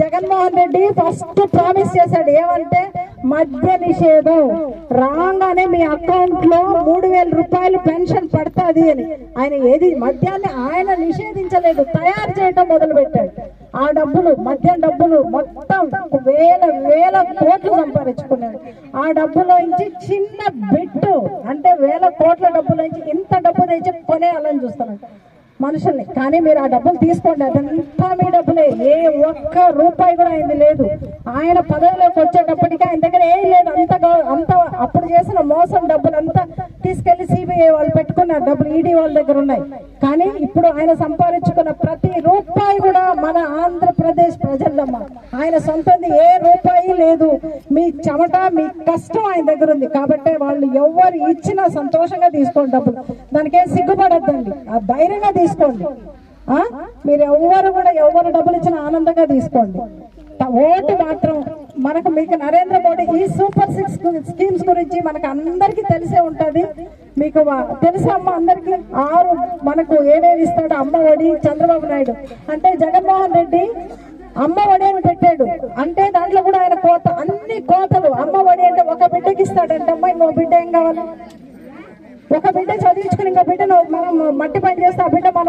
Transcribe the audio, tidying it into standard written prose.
Jaganmohan Reddy first promise చేశాడు ఏమంటే మద్య నిషేధం రాగానే మీ అకౌంట్ లో 3,000 రూపాయలు పెన్షన్ పడుతుంది అని. ఆయన ఏది మద్యాన్ని ఆయన నిషేధించలేదు, తయారు చేయడం మొదలు పెట్టాడు. ఆ డబ్బులు మద్యం డబ్బులు మొత్తం వేల కోట్లు సంపాదించుకున్నాడు. ఆ డబ్బులో నుంచి చిన్న బిట్టు అంటే 1,000 కోట్ల డబ్బుల నుంచి ఇంత డబ్బు తెచ్చి కొనేయాలని చూస్తున్నాడు మనుషుల్ని. కానీ మీరు ఆ డబ్బులు తీసుకోండి, అదంతా మీ డబ్బులే, ఏ ఒక్క రూపాయి కూడా అయింది లేదు. ఆయన పదవిలోకి వచ్చేటప్పటికి ఆయన దగ్గర ఏం లేదు, అంత అప్పుడు చేసిన మోసం డబ్బులు అంతా తీసుకెళ్లి సిబిఐ వాళ్ళు పెట్టుకున్నారు, డబ్బులు ఈడీ వాళ్ళ దగ్గర ఉన్నాయి. కానీ ఇప్పుడు ఆయన సంపాదించుకున్న ప్రతి రూపాయి కూడా మన ఆంధ్రప్రదేశ్ ప్రజలమ్మ, ఆయన సొంతంది ఏ రూపాయి లేదు. మీ చెమట మీ కష్టం ఆయన దగ్గర ఉంది కాబట్టి వాళ్ళు ఎవరు ఇచ్చినా సంతోషంగా తీసుకోండి డబ్బులు, దానికేం సిగ్గుపడద్దండి, ఆ ధైర్యంగా తీసుకోండి. మీరు ఎవరు డబ్బులు ఇచ్చినా ఆనందంగా తీసుకోండి. ఓటు మాత్రం మనకు మీకు నరేంద్ర మోడీ ఈ సూపర్ 6 స్కీమ్స్ గురించి మనకు అందరికీ తెలిసే ఉంటది. మీకు తెలుసా అమ్మ అందరికి 6 మనకు ఏమేమి ఇస్తాడు అమ్మ ఒడి. చంద్రబాబు నాయుడు అంటే జగన్మోహన్ రెడ్డి అమ్మ ఒడి అని పెట్టాడు, అంటే దాంట్లో కూడా ఆయన కోత, అన్ని కోతలు. అమ్మ ఒడి అంటే ఒక బిడ్డకి ఇస్తాడంటే అమ్మ ఇంకో బిడ్డ ఏం కావాలి, ఒక బిడ్డ చదివించుకుని ఇంకో బిడ్డ మనం మట్టి పని చేస్తే ఆ బిడ్డ మన